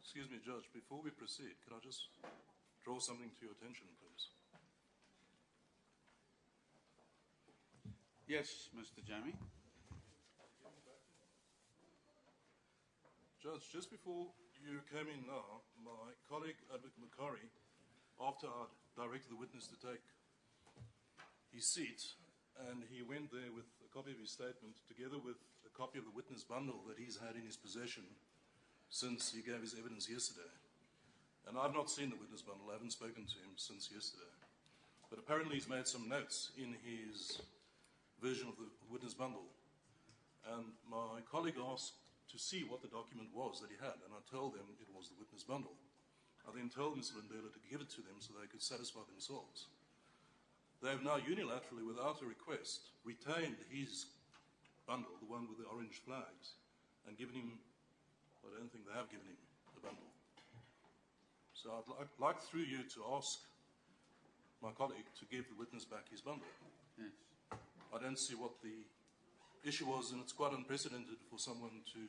Excuse me, Judge, before we proceed, could I just draw something to your attention, please? Yes, Mr. Jamie. Judge, just before you came in now, my colleague, Advocate Makari, after I'd directed the witness to take his seat, and he went there with a copy of his statement, together with a copy of the witness bundle that he's had in his possession since he gave his evidence yesterday. And I've not seen the witness bundle, I haven't spoken to him since yesterday. But apparently he's made some notes in his version of the witness bundle. And my colleague asked to see what the document was that he had, and I told them it was the witness bundle. I then told Mr. Lindela to give it to them so they could satisfy themselves. They have now unilaterally, without a request, retained his bundle, the one with the orange flags, and given him, I don't think they have given him the bundle. So I'd like through you to ask my colleague to give the witness back his bundle. Yes. I don't see what the issue was, and it's quite unprecedented for someone to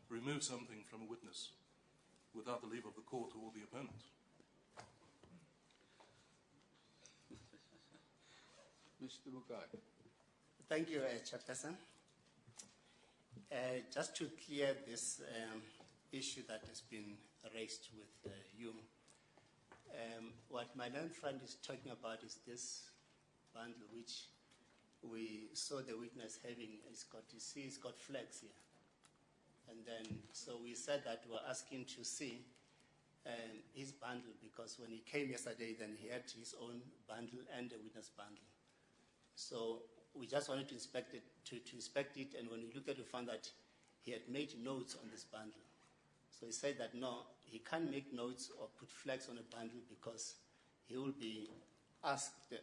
remove something from a witness without the leave of the court or the opponent. Mr. Mukai. Thank you, Chairperson. Just to clear this issue that has been raised with you, what my learned friend is talking about is this bundle which we saw the witness having. It's got, you see, it's got flags here. And then, so we said that we're asking to see his bundle, because when he came yesterday, then he had his own bundle and a witness bundle. So we just wanted to inspect it, to inspect it, and when we looked at it, we found that he had made notes on this bundle. So he said that no, he can't make notes or put flags on a bundle because he will be asked,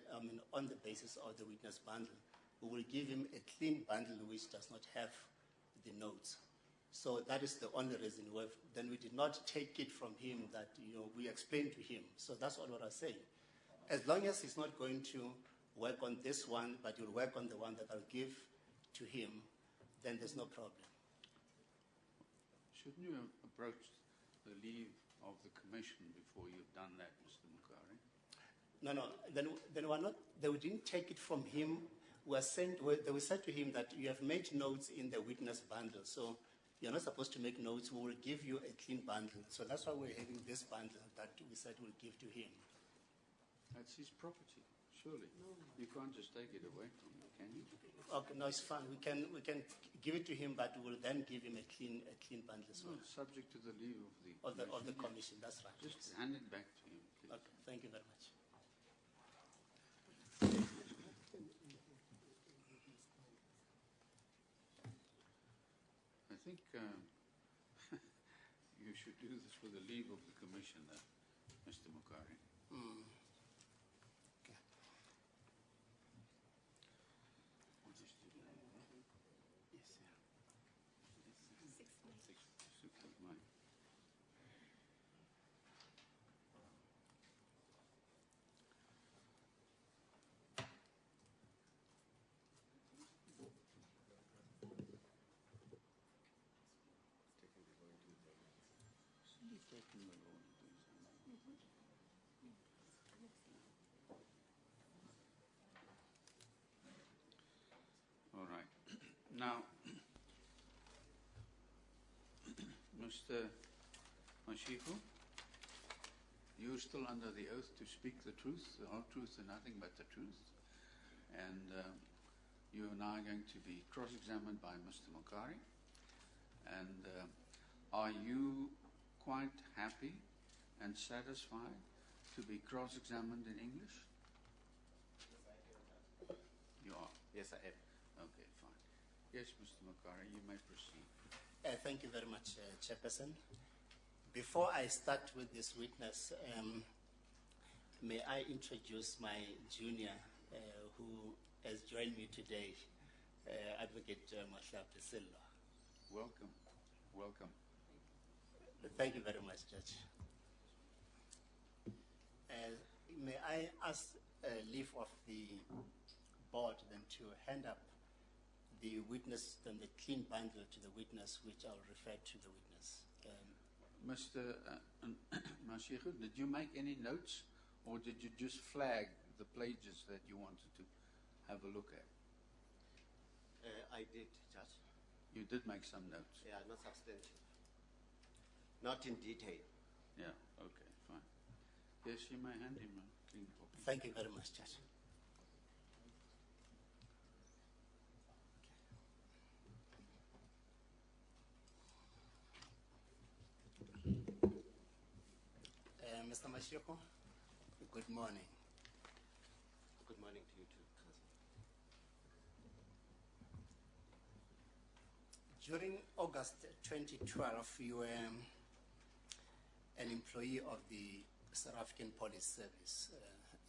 on the basis of the witness bundle. We will give him a clean bundle which does not have the notes. So that is the only reason. Then we did not take it from him that, we explained to him. So that's all what I'm saying. As long as he's not going to work on this one, but he'll work on the one that I'll give to him, then there's no problem. Shouldn't you have approached the leave of the commission before you've done that, Mr. Mukari? No. Then we're not. They didn't take it from him. We said to him that you have made notes in the witness bundle, so you're not supposed to make notes. We will give you a clean bundle. So that's why we're having this bundle that we said we'll give to him. That's his property, surely. No. You can't just take it away from him, can you? Okay, no, it's fine. We can give it to him, but we'll then give him a clean bundle as well. No, subject to the leave of the commission. That's right. Just hand it back to him, please. Okay, thank you very much. I think you should do this with the leave of the commissioner, Mr. Mukari. Okay. Yes, sir. 6 of May. All right. Now, Mr. Mashifu, you're still under the oath to speak the truth, the whole truth and nothing but the truth. And you are now going to be cross-examined by Mr. Mukari. And are you quite happy and satisfied to be cross-examined in English? You are? Yes, I am. Okay, fine. Yes, Mr. Mukari, you may proceed. Thank you very much, Chairperson. Before I start with this witness, may I introduce my junior who has joined me today, Advocate Mahlapi Silva. Welcome. Welcome. Thank you very much, Judge. May I ask leave of the board then to hand up the witness, then the clean bundle to the witness, which I'll refer to the witness. Mr. Mashiko, did you make any notes, or did you just flag the pages that you wanted to have a look at? I did, Judge. You did make some notes? Yeah, not substantive. Not in detail. Yeah, okay, fine. Yes, you may hand him a clean copy. Thank you very much, Judge. Mr. Mashiko, good morning. Good morning to you too, Council. During August 2012, you were an employee of the South African Police Service.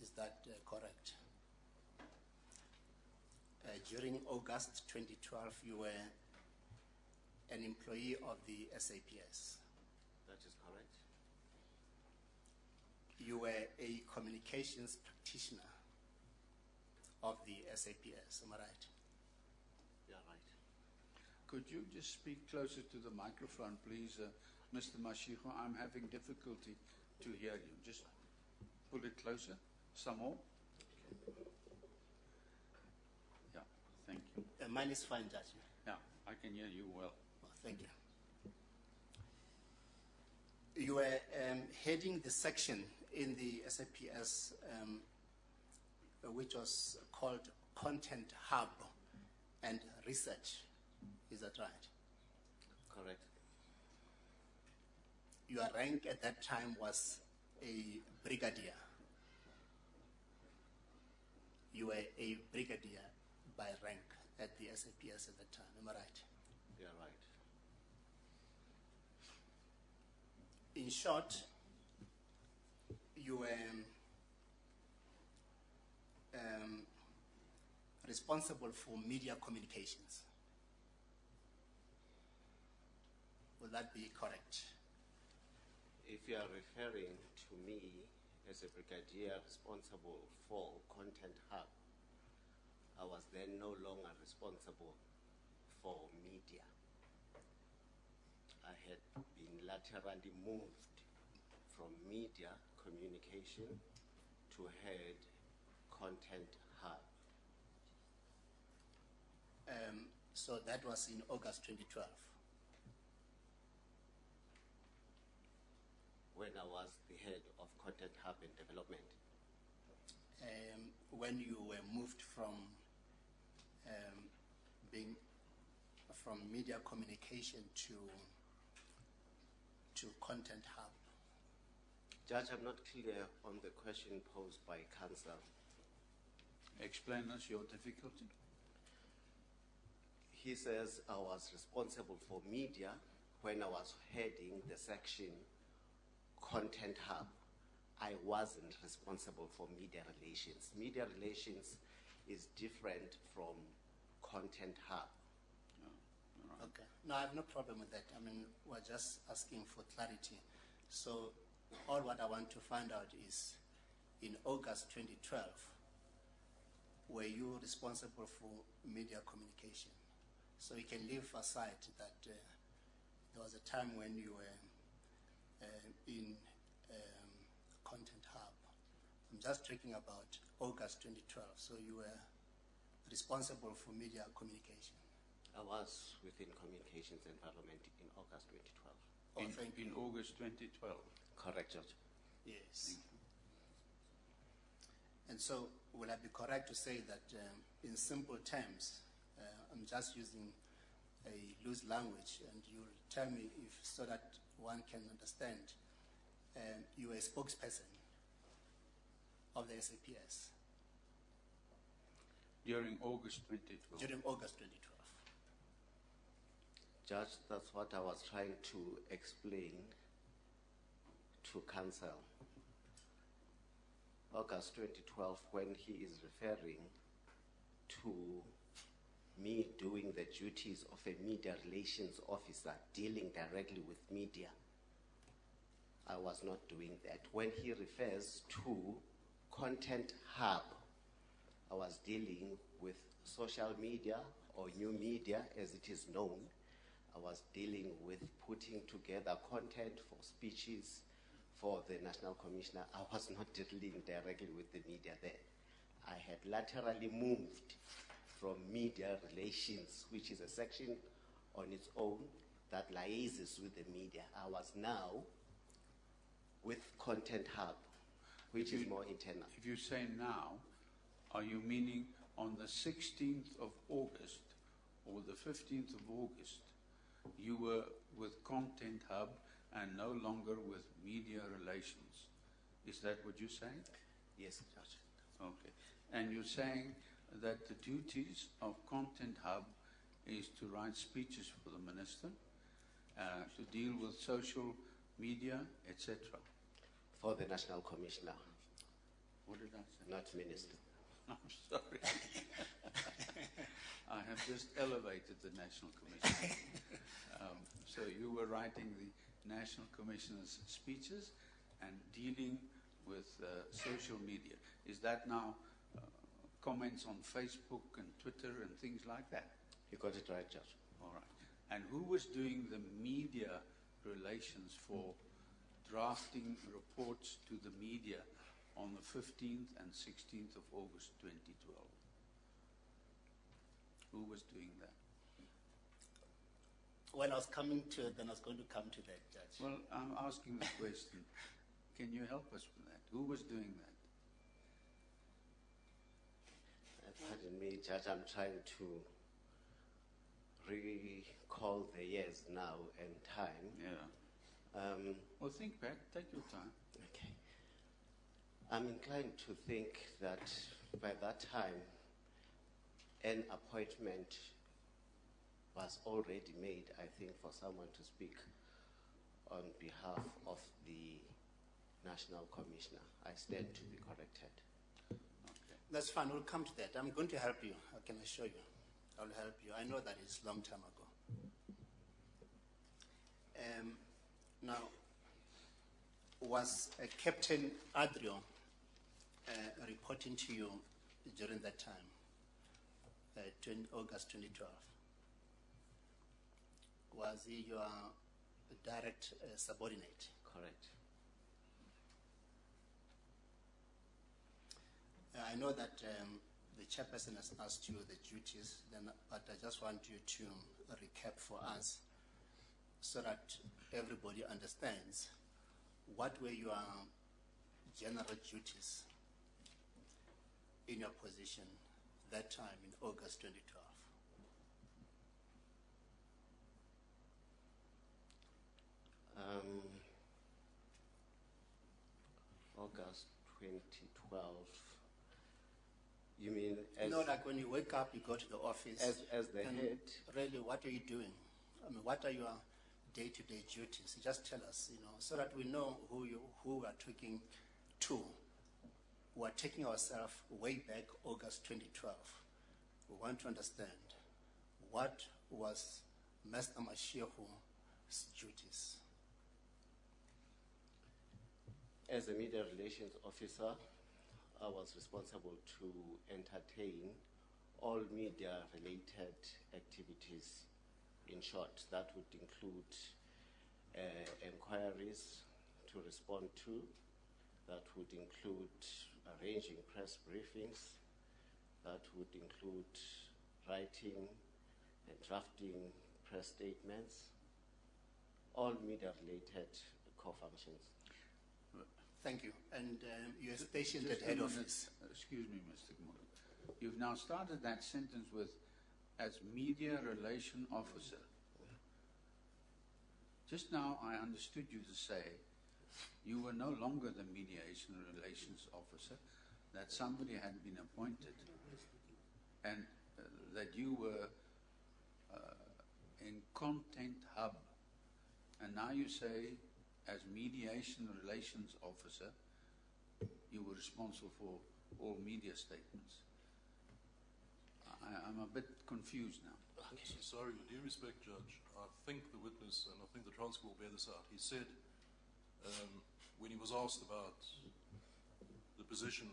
Is that correct? During August 2012, you were an employee of the SABC. That is correct. You were a communications practitioner of the SABC, am I right? You are right. Could you just speak closer to the microphone, please, Mr. Mashiko? I'm having difficulty to hear you. Just pull it closer. Some more? Yeah, thank you. Mine is fine, Judge. Yeah, I can hear you well. Oh, thank you. You were heading the section in the SABC which was called Content Hub and Research. Is that right? Correct. Your rank at that time was a brigadier. You were a brigadier by rank at the SABC at that time, am I right? You are right. In short, you were responsible for media communications. Will that be correct? If you are referring to me as a brigadier responsible for Content Hub, I was then no longer responsible for media. I had been laterally moved from media communication to head Content Hub. So that was in August 2012. When I was the head of Content Hub and Development. When you were moved from being from media communication to Content Hub. Judge, I'm not clear on the question posed by Council. Explain us your difficulty. He says I was responsible for media when I was heading the section Content Hub. I wasn't responsible for media relations. Media relations is different from Content Hub. Okay. No, I have no problem with that. I mean, we're just asking for clarity. So all what I want to find out is, in August 2012, were you responsible for media communication? So you can leave aside that there was a time when you were in Content Hub. I'm just talking about August 2012. So you were responsible for media communication. I was within communications environment in August 2012. Oh, thank In you. August 2012. Correct, Judge. Yes. And so, will I be correct to say that in simple terms, I'm just using a loose language, and you'll tell me if so that one can understand, you are a spokesperson of the SABC During August 2012. during August 2012. Judge, that's what I was trying to explain to Council. August 2012, when he is referring to me doing the duties of a media relations officer dealing directly with media, I was not doing that. When he refers to Content Hub, I was dealing with social media or new media as it is known. I was dealing with putting together content for speeches for the National Commissioner. I was not dealing directly with the media there. I had laterally moved from media relations, which is a section on its own that liaises with the media. I was now with Content Hub, which is more internal. If you say now, are you meaning on the 16th of August or the 15th of August, you were with Content Hub and no longer with media relations? Is that what you're saying? Yes, Judge. Okay. And you're saying that the duties of Content Hub is to write speeches for the minister, to deal with social media, etc. For the National Commissioner, What did I say? not Minister. I'm sorry. I have just elevated the National Commissioner. So you were writing the National Commissioner's speeches and dealing with social media. Is that now comments on Facebook and Twitter and things like that? You got it right, Judge. All right. And who was doing the media relations for drafting reports to the media on the 15th and 16th of August 2012? Who was doing that? When I was coming to it, then I was going to come to that, Judge. Well, I'm asking the question. Can you help us with that? Who was doing that? Pardon me, Judge, I'm trying to recall the years now and time. Yeah. Well, think back. Take your time. Okay. I'm inclined to think that by that time, an appointment was already made, I think, for someone to speak on behalf of the National Commissioner. I stand to be corrected. Okay. That's fine. We'll come to that. I'm going to help you. I can assure you. I'll help you. I know that it's a long time ago. Now, was Captain Adrio reporting to you during that time, August 2012? Was he your direct subordinate? Correct. I know that the chairperson has asked you the duties, but I just want you to recap for us so that everybody understands what were your general duties in your position that time in August 2012. August 2012. You mean as... No, like when you wake up, you go to the office. As the and head? Really, what are you doing? I mean, what are your day-to-day duties? Just tell us, so that we know who we are talking to. We are taking ourselves way back August 2012. We want to understand what was Master Mashihu's duties. As a media relations officer, I was responsible to entertain all media-related activities. In short, that would include inquiries to respond to. That would include arranging press briefings. That would include writing and drafting press statements. All media-related core functions. Thank you. And you're stationed Just at head a minute. office. Excuse me, Mr. Kumura. You've now started that sentence with, as media relation officer. Just now I understood you to say you were no longer the mediation relations officer, that somebody had been appointed, and that you were in Content Hub. And now you say, as mediation relations officer, you were responsible for all media statements. I'm a bit confused now. Sorry, with due respect, Judge, I think the witness, and I think the transcript will bear this out, he said, when he was asked about the position,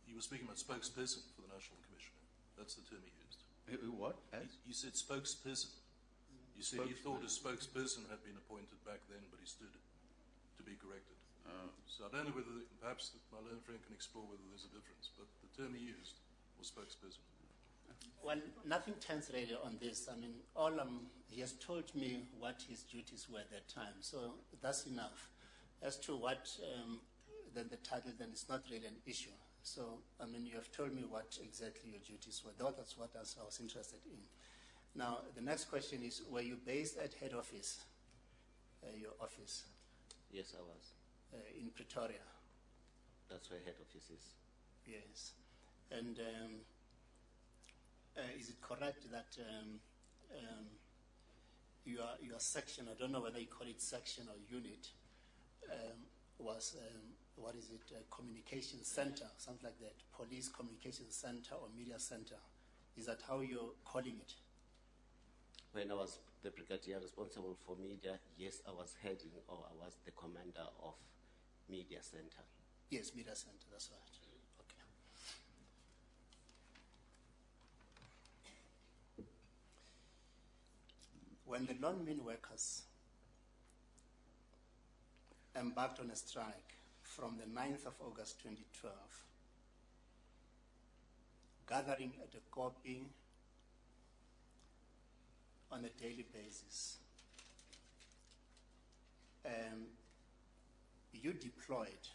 he was speaking about spokesperson for the National Commissioner. That's the term he used. What? He said spokesperson. He said he thought a spokesperson had been appointed back then, but he stood to be corrected. So I don't know whether, perhaps my learned friend can explore whether there's a difference, but the term he used was spokesperson. Well, nothing turns really on this. I mean, he has told me what his duties were at that time, so that's enough. As to what then the title, then it's not really an issue. So, I mean, you have told me what exactly your duties were. That's what I was interested in. Now, the next question is, were you based at head office, your office? Yes, I was. In Pretoria? That's where head office is. Yes. And is it correct that your section, I don't know whether you call it section or unit, was, what is it, communication center, something like that, police communication center or media center? Is that how you're calling it? When I was the brigadier responsible for media, yes, I was heading, or I was the commander of media center. Yes, media center, that's right. Okay. When the non-min workers embarked on a strike from the 9th of August 2012, gathering at a copy on a daily basis, you deployed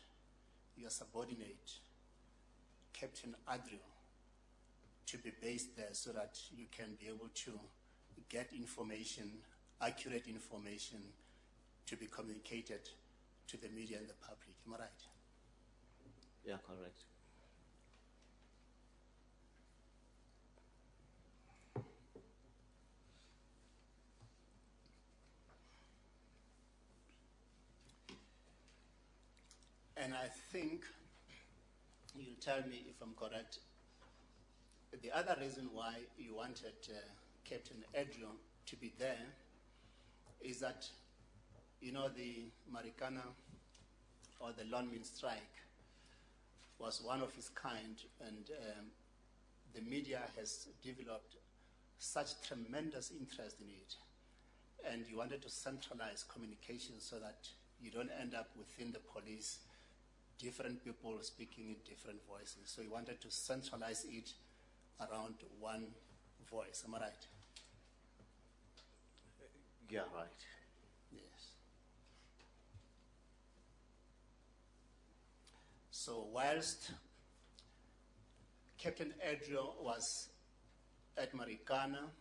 your subordinate, Captain Adrio, to be based there so that you can be able to get information, accurate information, to be communicated to the media and the public. Am I right? Yeah, correct. And I think, you'll tell me if I'm correct, the other reason why you wanted Captain Adrian to be there is that, you know, the Marikana or the Lonmin strike was one of its kind, and the media has developed such tremendous interest in it. And you wanted to centralize communication so that you don't end up within the police different people speaking in different voices. So you wanted to centralize it around one voice. Am I right? Yeah, right. Yes. So whilst Captain Adrio was at Marikana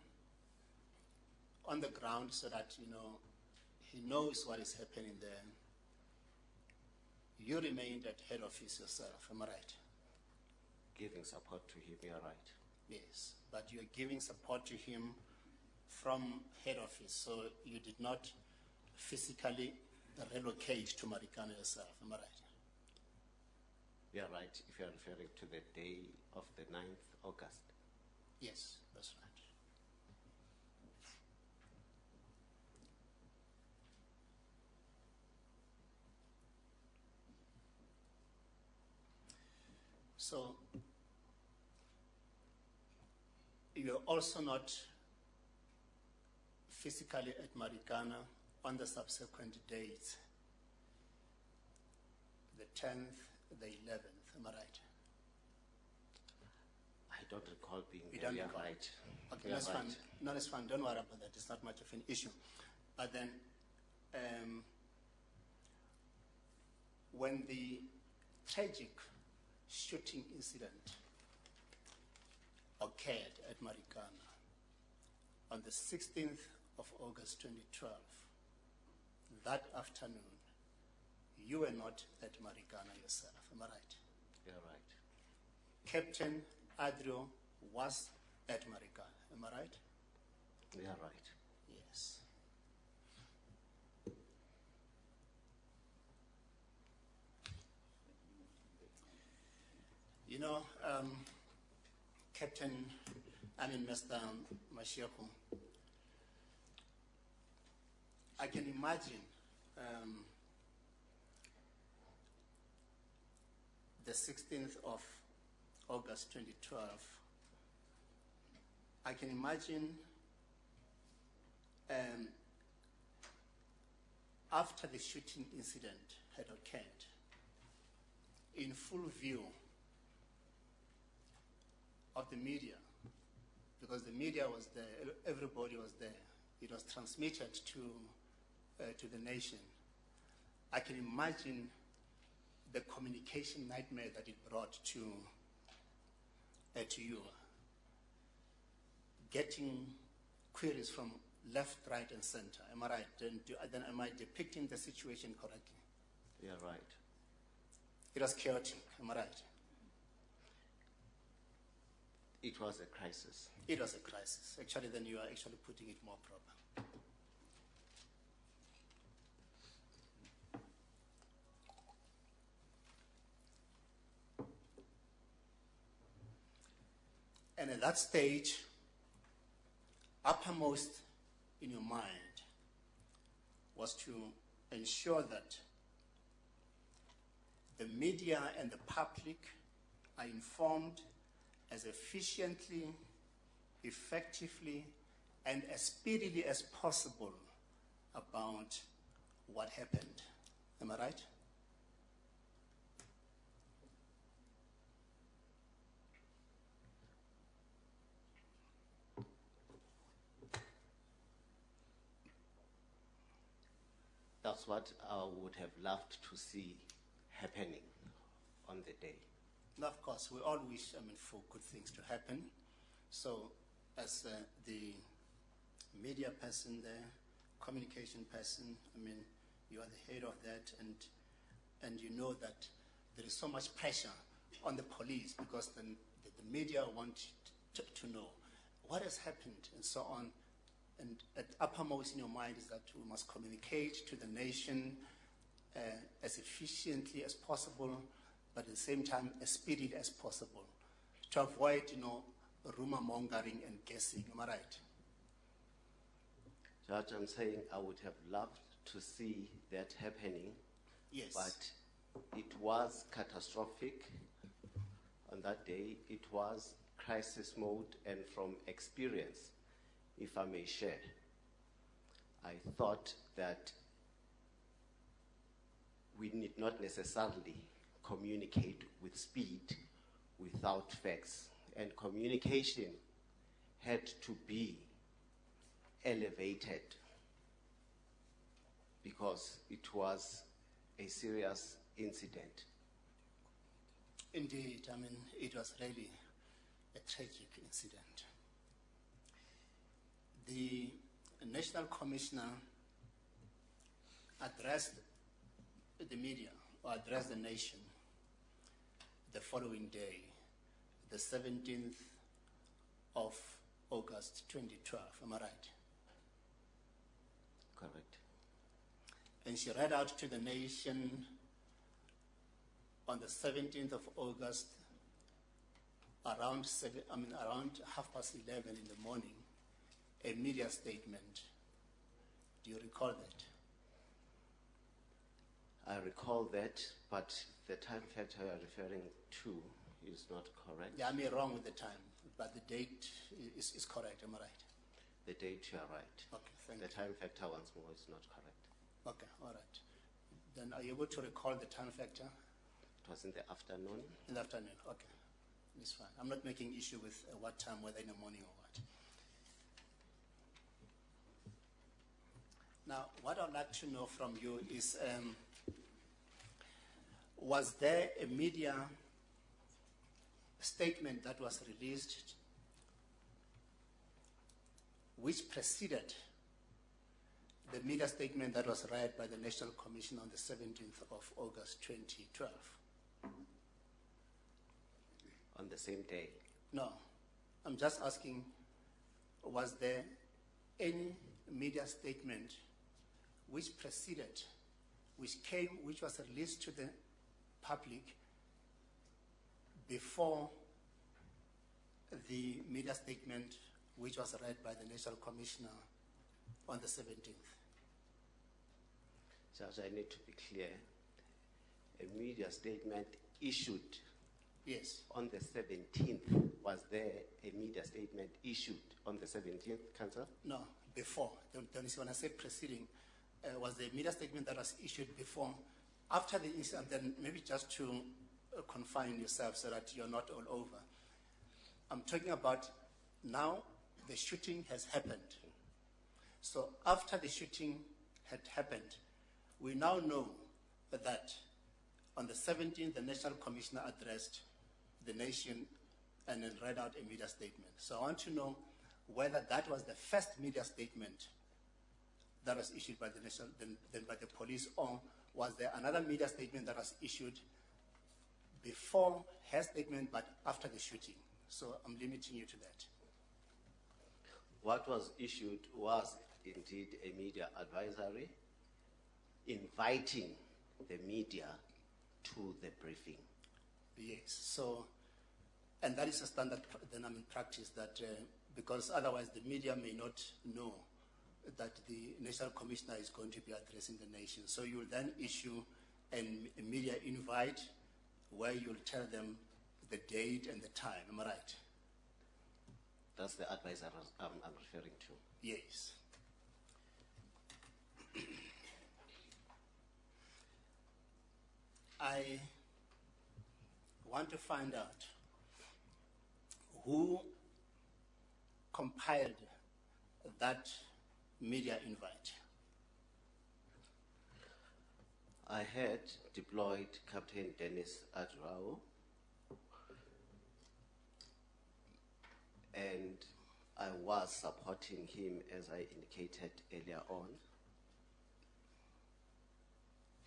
on the ground so that, you know, he knows what is happening there, you remained at head office yourself, am I right? Giving support to him, you're right. Yes, but you're giving support to him from head office, so you did not physically relocate to Marikana yourself, am I right? You're right, if you're referring to the day of the 9th August. Yes, that's right. So, you're also not physically at Marikana on the subsequent dates, the 10th, the 11th, am I right? I don't recall being You there, don't you're recall? right. Okay, You're that's right. fine. No, that's fine. Don't worry about that. It's not much of an issue. But then, when the tragic shooting incident occurred at Marikana on the 16th of August 2012, that afternoon, you were not at Marikana yourself, am I right? You're right. Captain Adrio was at Marikana, am I right? You're right. Yes. You know, Mr. Mashiaku, I can imagine the 16th of August 2012, I can imagine After the shooting incident had occurred, in full view of the media, because the media was there, everybody was there, it was transmitted to the nation. I can imagine the communication nightmare that it brought to you. Getting queries from left, right, and center. Am I right? Then am I depicting the situation correctly? You're right. It was chaotic. Am I right? It was a crisis. It was a crisis. Actually, then you are actually putting it more proper. And at that stage, uppermost in your mind was to ensure that the media and the public are informed as efficiently, effectively, and as speedily as possible about what happened. Am I right? That's what I would have loved to see happening on the day. Now, of course, we all wish, for good things to happen. So, as the media person there, communication person, you are the head of that, and you know that there is so much pressure on the police because the media want to know what has happened and so on. And at uppermost in your mind is that we must communicate to the nation as efficiently as possible, but at the same time as speedily as possible, to avoid, rumor mongering and guessing. Am I right? Judge, I'm saying I would have loved to see that happening. Yes. But it was catastrophic on that day. It was crisis mode, and from experience, if I may share, I thought that we need not necessarily communicate with speed without facts, and communication had to be elevated because it was a serious incident. Indeed, it was really a tragic incident. The National Commissioner addressed the media, or addressed the nation, the following day, the 17th of August 2012. Am I right? Correct. And she read out to the nation on the 17th of August, around 11:30 in the morning, a media statement. Do you recall that? I recall that, but the time factor you are referring to is not correct. Yeah, wrong with the time, but the date is correct. Am I right? The date, you are right. Okay, thank The you. time factor once more is not correct. Okay, all right. Then are you able to recall the time factor? It was in the afternoon. In the afternoon, okay. It's fine. I'm not making issue with what time, whether in the morning or what. Now, what I'd like to know from you is, was there a media statement that was released which preceded the media statement that was read by the National Commission on the 17th of August 2012? On the same day. No, I'm just asking, was there any media statement which preceded, which was released to the public before the media statement which was read by the National Commissioner on the 17th? Judge, I need to be clear. A media statement issued. Yes. On the 17th, was there a media statement issued on the 17th, Councillor? No, before. Don't you see when I say preceding, was the media statement that was issued before, after the incident, then maybe just to confine yourself so that you're not all over. I'm talking about now the shooting has happened. So after the shooting had happened, we now know that on the 17th, the National Commissioner addressed the nation and then read out a media statement. So I want to know whether that was the first media statement that was issued by the national, then by the police, or was there another media statement that was issued before her statement but after the shooting? So I'm limiting you to that. What was issued was indeed a media advisory inviting the media to the briefing. Yes, so, and that is a standard then in practice that, because otherwise the media may not know that the National Commissioner is going to be addressing the nation. So you will then issue a media invite where you'll tell them the date and the time, am I right? That's the advisor I'm referring to. Yes. I want to find out who compiled that media invite. I had deployed Captain Dennis Adrao, and I was supporting him as I indicated earlier on.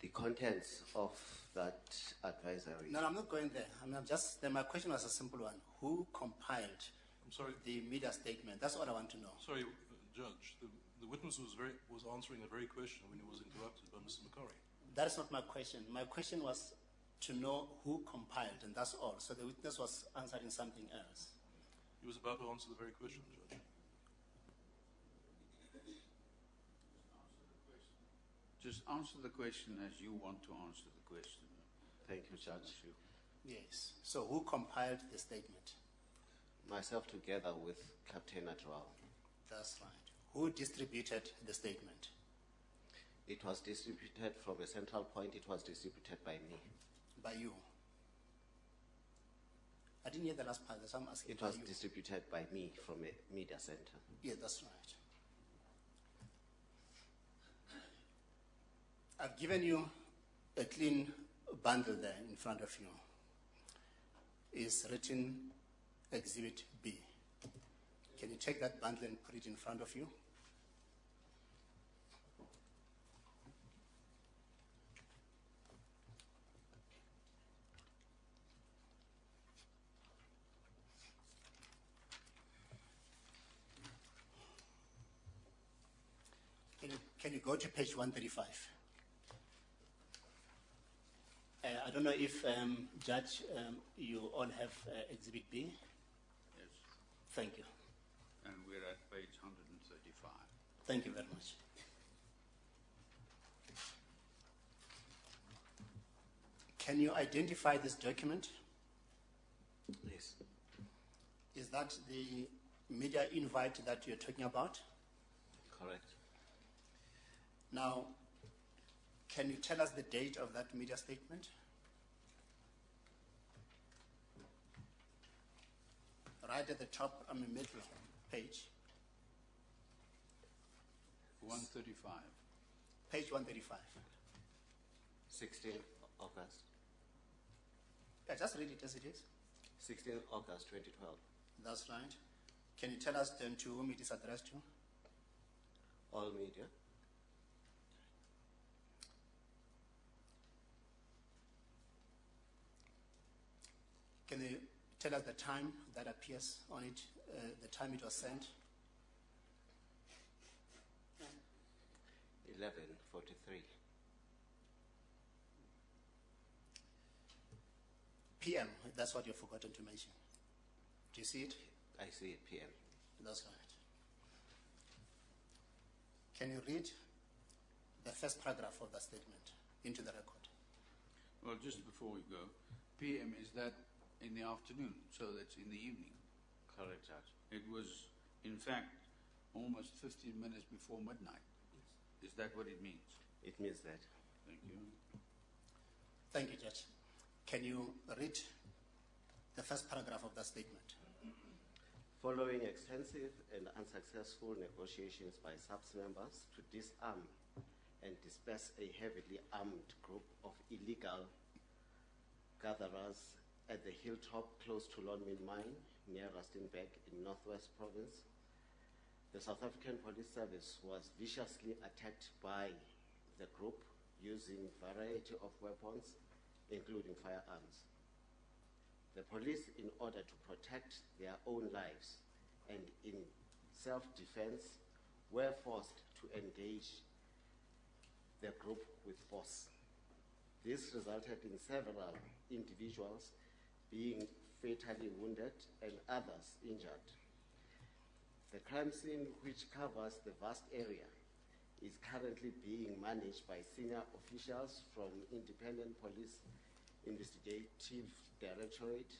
The contents of that advisory. No, I'm not going there. My question was a simple one. Who compiled I'm sorry. the media statement? That's what I want to know. Sorry, Judge. The witness was answering a very question when he was interrupted by Mr. McCurry. That is not my question. My question was to know who compiled, and that's all. So the witness was answering something else. He was about to answer the very question, Judge. Just answer the question as you want to answer the question. Thank you, Judge. Yes. So who compiled the statement? Myself together with Captain Adrao. That's right. Who distributed the statement? It was distributed from a central point. It was distributed by me. By you? I didn't hear the last part. That's why I'm asking. It was distributed by me from a media center. Yeah, that's right. I've given you a clean bundle there in front of you. It's written Exhibit B. Can you take that bundle and put it in front of you? Can you go to page 135? I don't know if, Judge, you all have Exhibit B? Yes. Thank you. And we're at page 135. Thank you very much. Can you identify this document? Yes. Is that the media invite that you're talking about? Correct. Now, can you tell us the date of that media statement? Right at the top, middle page. 135. Page 135. 16 August. Yeah, just read it as it is. 16 August 2012. That's right. Can you tell us then to whom it is addressed to? All media. Can you tell us the time that appears on it, the time it was sent? 11:43. PM, that's what you've forgotten to mention. Do you see it? I see it, PM. That's right. Can you read the first paragraph of that statement into the record? Well, just before we go, PM, is that in the afternoon? So that's in the evening. Correct, Judge. It was, in fact, almost 15 minutes before midnight. Is that what it means? It means that. Thank you. Thank you, Judge. Can you read the first paragraph of that statement? Following extensive and unsuccessful negotiations by SABC members to disarm and disperse a heavily armed group of illegal gatherers at the hilltop close to Lonmin Mine near Rustenburg in Northwest Province, the South African Police Service was viciously attacked by the group using a variety of weapons, including firearms. The police, in order to protect their own lives and in self-defense, were forced to engage the group with force. This resulted in several individuals being fatally wounded and others injured. The crime scene, which covers the vast area, is currently being managed by senior officials from Independent Police Investigative Directorate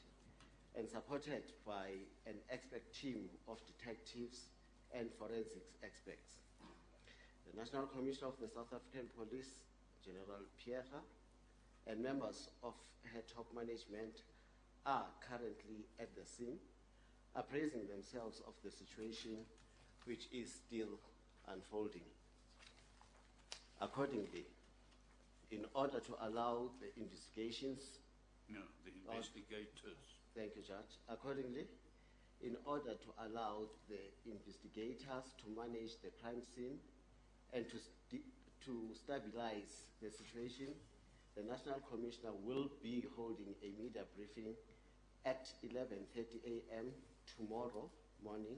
and supported by an expert team of detectives and forensics experts. The National Commissioner of the South African Police, General Phiyega, and members of her top management are currently at the scene, appraising themselves of the situation which is still unfolding. Accordingly, in order to allow the investigations... No, the investigators. Thank you, Judge. Accordingly, in order to allow the investigators to manage the crime scene and to stabilize the situation, the National Commissioner will be holding a media briefing at 11:30 a.m. tomorrow morning,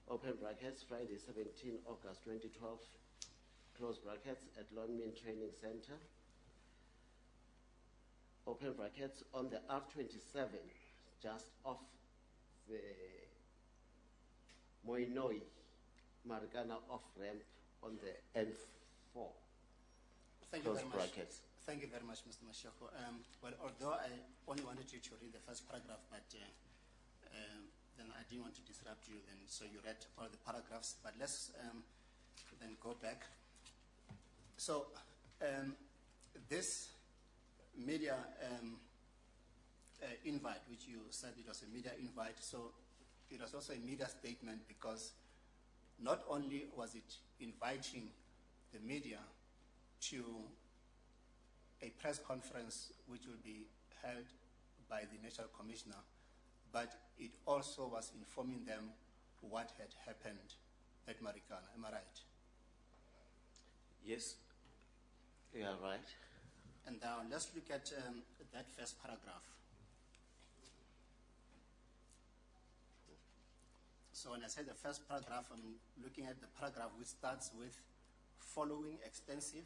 open brackets, Friday, 17 August 2012, close brackets, at Lonmin Training Center, open brackets, on the R27, just off the Moinoi Marikana off-ramp on the N4. Thank you Close very much. brackets. Thank you very much, Mr. Mashako. Well, although I only wanted you to read the first paragraph, but then I didn't want to disrupt you, then so you read all the paragraphs. But let's then go back. So this media invite, which you said it was a media invite, so it was also a media statement, because not only was it inviting the media to a press conference which will be held by the National Commissioner, but it also was informing them what had happened at Marikana. Am I right? Yes, you are right. And now let's look at that first paragraph. So when I say the first paragraph, I'm looking at the paragraph which starts with following extensive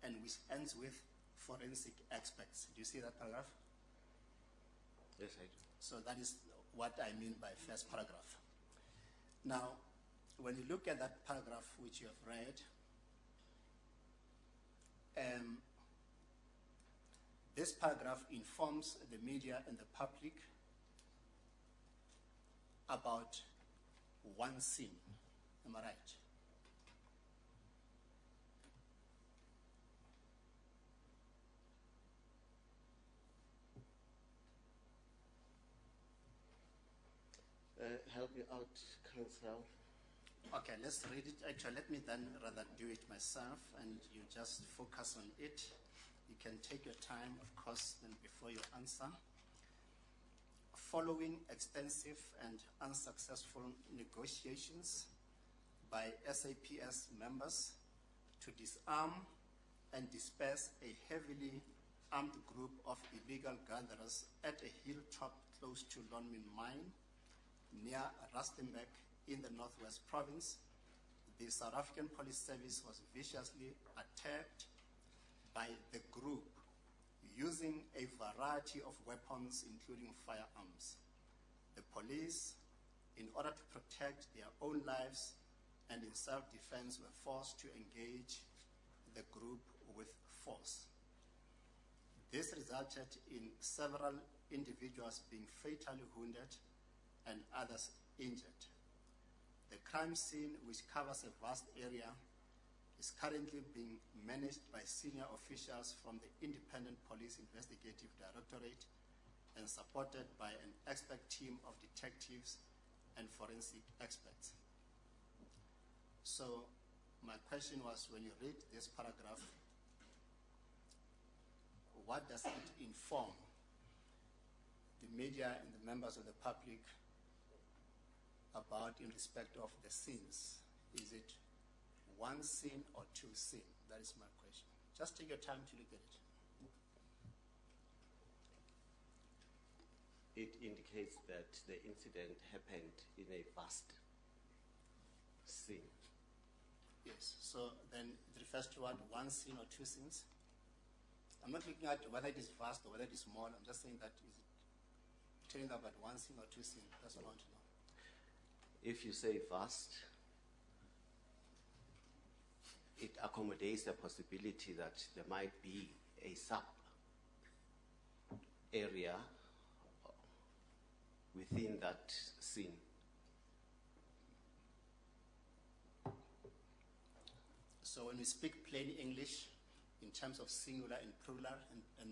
and which ends with forensic experts. Do you see that paragraph? Yes, I do. So that is what I mean by first paragraph. Now, when you look at that paragraph which you have read, this paragraph informs the media and the public about one scene. Am I right? Help me out, Counsel. Okay, let's read it. Actually, let me then rather do it myself, and you just focus on it. You can take your time, of course, then before you answer. Following extensive and unsuccessful negotiations by SAPS members to disarm and disperse a heavily armed group of illegal gatherers at a hilltop close to Lonmin Mine near Rustenburg in the Northwest Province, the South African Police Service was viciously attacked by the group using a variety of weapons, including firearms. The police, in order to protect their own lives and in self-defense, were forced to engage the group with force. This resulted in several individuals being fatally wounded and others injured. The crime scene, which covers a vast area, is currently being managed by senior officials from the Independent Police Investigative Directorate and supported by an expert team of detectives and forensic experts. So my question was, when you read this paragraph, what does it inform the media and the members of the public about in respect of the scenes? Is it one scene or two scenes? That is my question. Just take your time to look at it. It indicates that the incident happened in a vast scene. Yes, so then it refers to what, one scene or two scenes? I'm not looking at whether it is vast or whether it is small. I'm just saying that is it telling about one scene or two scenes? That's what I want to know. If you say vast, it accommodates the possibility that there might be a sub area within that scene. So when we speak plain English, in terms of singular and plural, I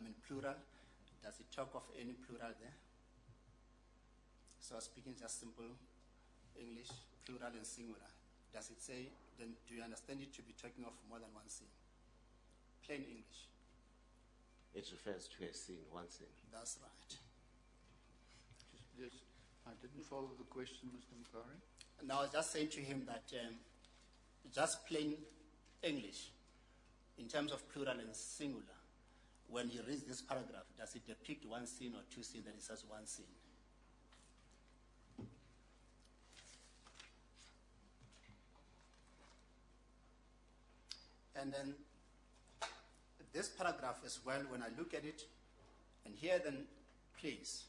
mean plural, does it talk of any plural there? So speaking just simple English, plural and singular, does it say, then do you understand it to be talking of more than one scene? Plain English. It refers to a scene, one scene. That's right. Just, I didn't follow the question, Mr. Mukari. Now I was just saying to him that just plain English, in terms of plural and singular, when he reads this paragraph, does it depict one scene or two scenes? That it says one scene. And then this paragraph as well, when I look at it, and here then, please,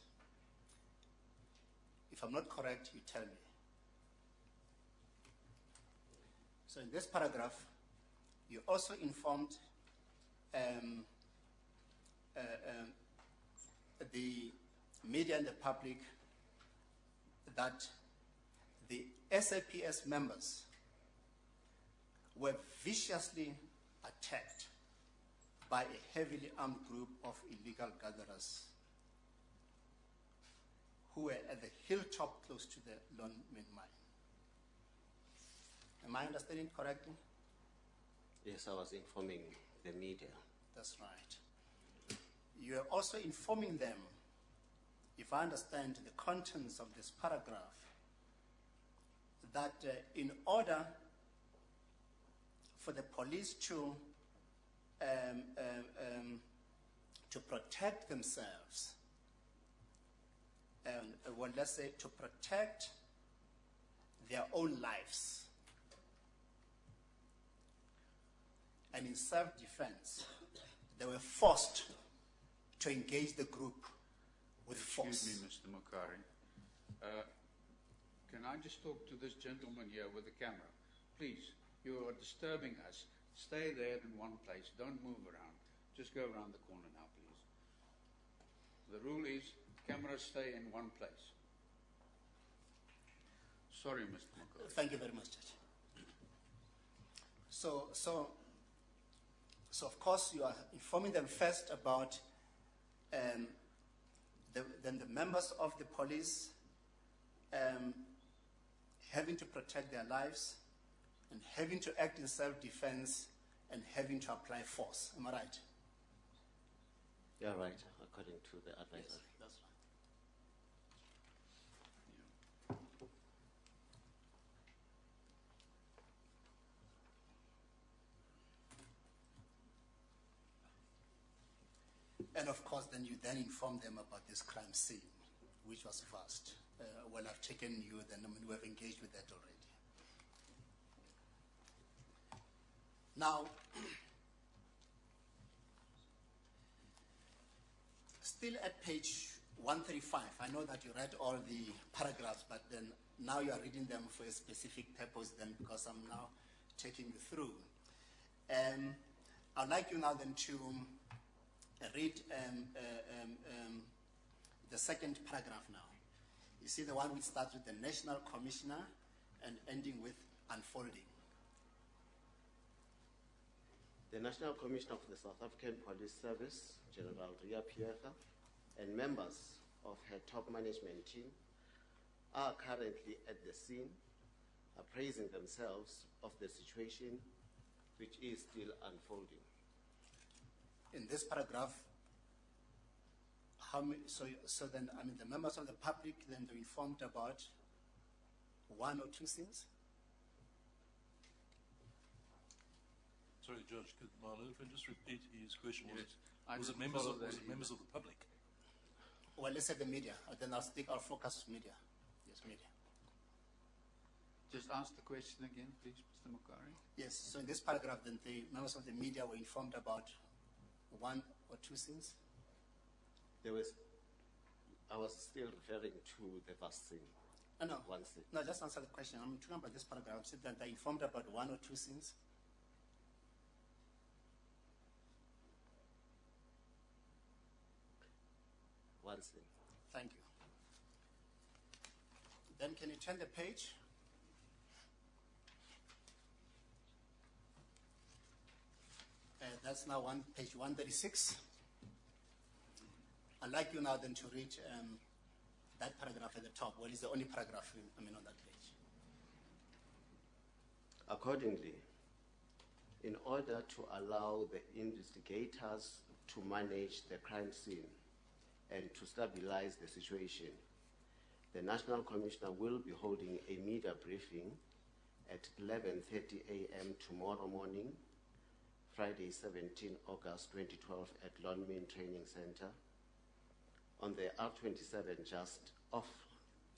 if I'm not correct, you tell me. So in this paragraph, you also informed the media and the public that the SAPS members were viciously attacked by a heavily armed group of illegal gatherers who were at the hilltop close to the Lone Main Mine. Am I understanding correctly? Yes, I was informing the media. That's right. You are also informing them, if I understand the contents of this paragraph, that in order for the police to protect themselves, well, let's say to protect their own lives, and in self-defense, they were forced to engage the group with force. Excuse me, Mr. Mukari. Can I just talk to this gentleman here with the camera? Please, you are disturbing us. Stay there in one place. Don't move around. Just go around the corner now, please. The rule is cameras stay in one place. Sorry, Mr. Mukari. Thank you very much, Judge. So of course, you are informing them first about the members of the police having to protect their lives and having to act in self-defense and having to apply force. Am I right? You're right, according to the advisory. Yes, that's right. And of course, then you then inform them about this crime scene, which was vast. Well, I've taken you, then I mean, we have engaged with that already. Now, still at page 135, I know that you read all the paragraphs, but then now you are reading them for a specific purpose then, because I'm now taking you through. I'd like you now then to read the second paragraph now. You see the one which starts with the National Commissioner and ending with unfolding. The National Commissioner of the South African Police Service, General Phiyega, and members of her top management team are currently at the scene, appraising themselves of the situation which is still unfolding. In this paragraph, how many, so then, I mean, the members of the public, then they're informed about one or two things? Sorry, Judge, could Marlon just repeat his question? Yes, Was it members of the public? Well, let's say the media, then I'll focus media. Yes, media. Just ask the question again, please, Mr. Mokari. Yes, so in this paragraph, then the members of the media were informed about one or two things? I was still referring to the vaccine. No, One thing. no, just answer the question. I'm talking about this paragraph. Said that they're informed about one or two things. One thing. Thank you. Then can you turn the page? That's now page 136. I'd like you now then to read that paragraph at the top. Well, it's the only paragraph on that page. Accordingly, in order to allow the investigators to manage the crime scene and to stabilize the situation, the National Commissioner will be holding a media briefing at 11:30 a.m. tomorrow morning, Friday, 17 August 2012 at Lonmin Training Center on the R27 just off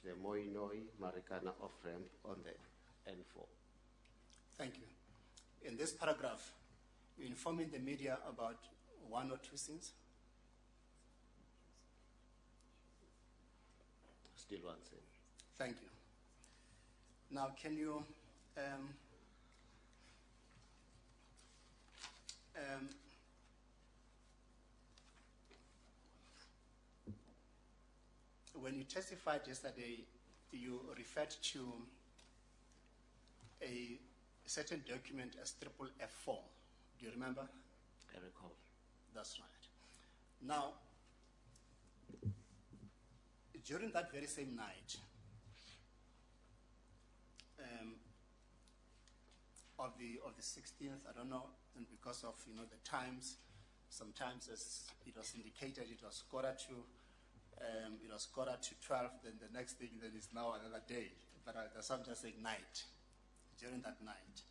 the Moinoi Marikana off-ramp on the N4. Thank you. In this paragraph, you're informing the media about one or two things? Still one thing. Thank you. Now, can you when you testified yesterday, you referred to a certain document as triple F4. Do you remember? I recall. That's right. Now, during that very same night, of the 16th, I don't know, and because of the times, sometimes as it was indicated, it was quarter to 12. Then the next thing then is now another day. But that's I'm just saying night. During that night,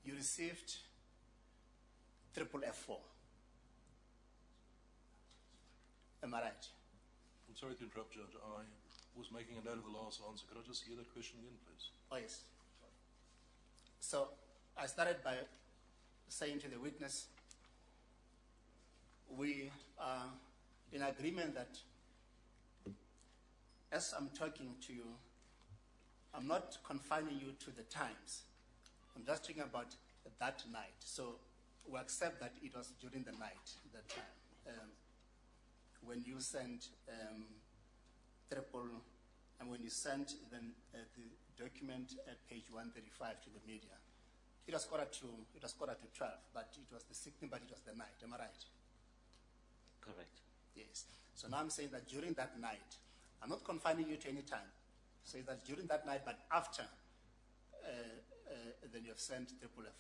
you received triple F4. Am I right? I'm sorry to interrupt, Judge. I was making a note of the last answer. Could I just hear that question again, please? Oh, yes. So I started by saying to the witness, we are in agreement that as I'm talking to you, I'm not confining you to the times. I'm just talking about that night. So we accept that it was during the night, that time, when you sent and when you sent then the document at page 135 to the media. It was quarter to 12, but it was the 16th, but it was the night. Am I right? Correct. Yes. So now I'm saying that during that night, I'm not confining you to any time. So it's that during that night, but after, then you have sent triple F.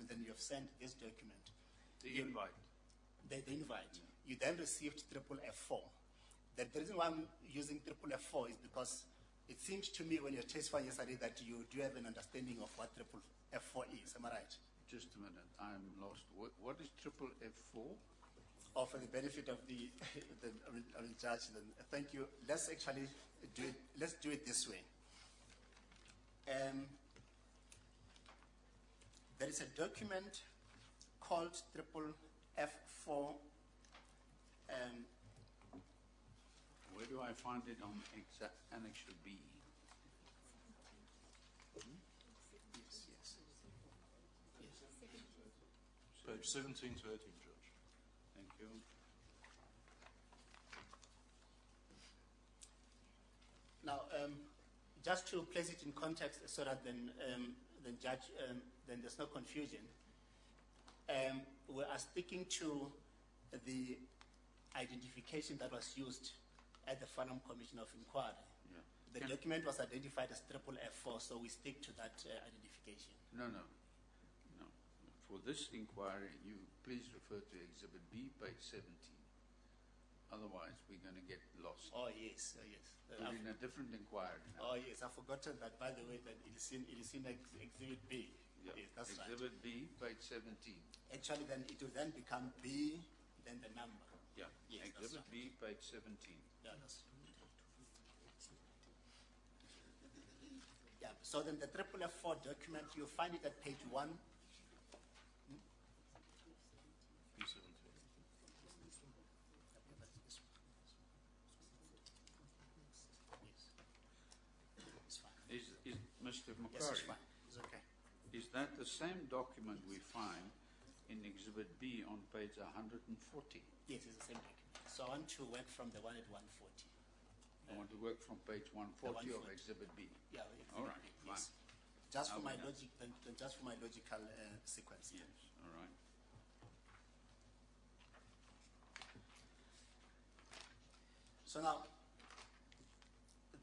Then you have sent this document. The invite. The invite. Yeah. You then received triple F4. The reason why I'm using triple F4 is because it seems to me when you're testifying yesterday that you do have an understanding of what triple F4 is. Am I right? Just a minute. I'm lost. What is triple F4? Oh, for the benefit of the judge, then thank you. Let's actually do it. Let's do it this way. There is a document called triple F4. Where do I find it on Annexure B? Yes. Page 17 to 18, Judge. Thank you. just to place it in context so that then there's no confusion, we are sticking to the identification that was used at the Farnham Commission of Inquiry. Yeah. The document was identified as triple F4, so we stick to that identification. No. For this inquiry, you please refer to Exhibit B, page 17. Otherwise, we're going to get lost. Oh, yes. We're in a different inquiry now. Oh, yes. I've forgotten that, by the way, that it is in Exhibit B. Yeah. Yes, that's Exhibit B, page 17. Actually, then it will then become B, then the number. Yeah. Yes, that's Exhibit B, page 17. Yeah, yeah, so then the triple F4 document, you'll find it at page 1. P17. It's fine. Is Mr. Yes, Macquarie, it's fine. It's okay. is that the same document we find in Exhibit B on page 140? Yes, it's the same document. So I want to work from the one at 140. I want to work from page 140 of 140. Exhibit B. Yeah, All right, yes. fine. Just for I'll my do that. logic, just for my logical sequence. Yes, all right. So now,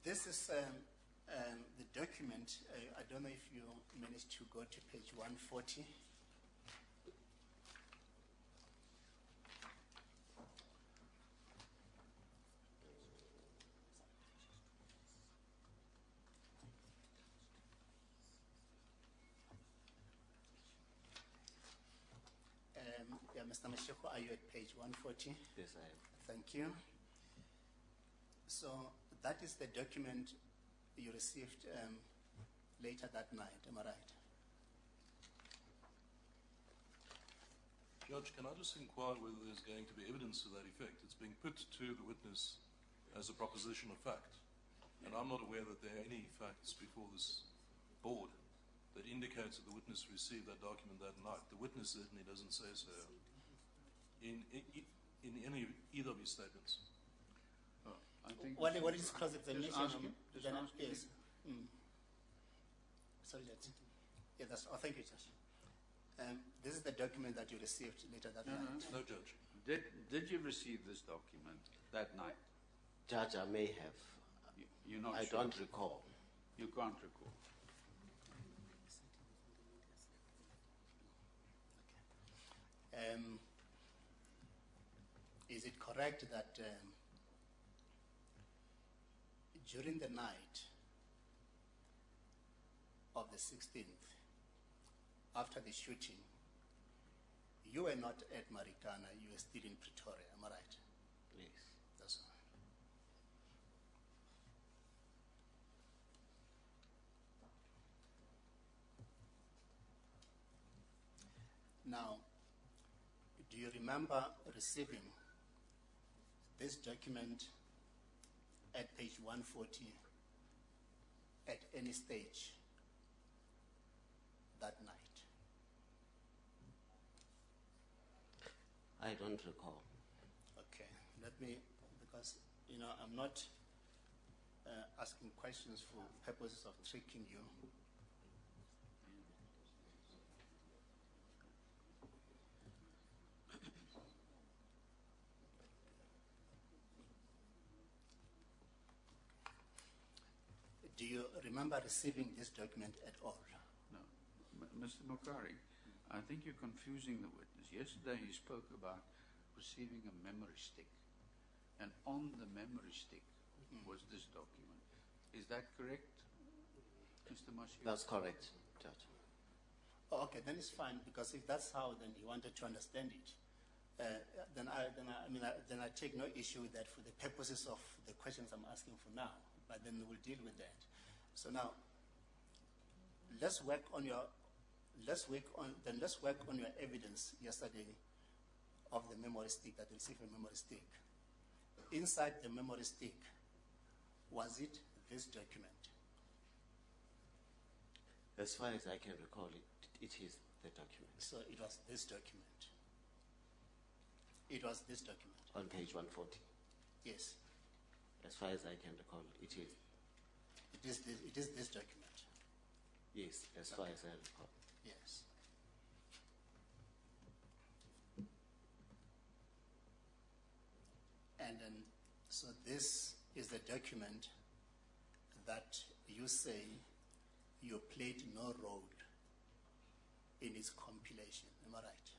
this is the document. I don't know if you managed to go to page 140. Yeah, Mr. Mashiko, are you at page 140? Yes, I am. Thank you. So that is the document you received later that night, am I right? Judge, can I just inquire whether there's going to be evidence to that effect? It's being put to the witness as a proposition of fact, and I'm not aware that there are any facts before this board that indicates that the witness received that document that night. The witness certainly doesn't say so in either of his statements. I think What is cross-examination? Just ask him. Just Then- ask him. yes. Sorry, Judge. Yeah, oh, thank you, Judge. This is the document that you received later that night. No, Judge. Did you receive this document that night? Judge, I may have. You're not I sure? don't recall. You can't recall. Is it correct that during the night of the 16th, after the shooting, you were not at Marikana, you were still in Pretoria, am I right? Yes. That's all. Now, do you remember receiving this document at page 140 at any stage that night? I don't recall. Okay, let me, because, I'm not asking questions for purposes of tricking you. Do you remember receiving this document at all? No. Mr. Macquarie, I think you're confusing the witness. Yesterday he spoke about receiving a memory stick, and on the memory stick was this document. Is that correct, Mr. Mashiko? That's correct, Judge. Oh, okay, then it's fine, because if that's how then he wanted to understand it, then I take no issue with that for the purposes of the questions I'm asking for now. But then we'll deal with that. So now, let's work on your evidence yesterday of the memory stick, that you received a memory stick. Inside the memory stick, was it this document? As far as I can recall, it is the document. So it was this document. It was this document. On page 140. Yes. As far as I can recall, it is. It It is this document. Yes, as far as I recall. Yes. And then, so this is the document that you say you played no role in its compilation. Am I right?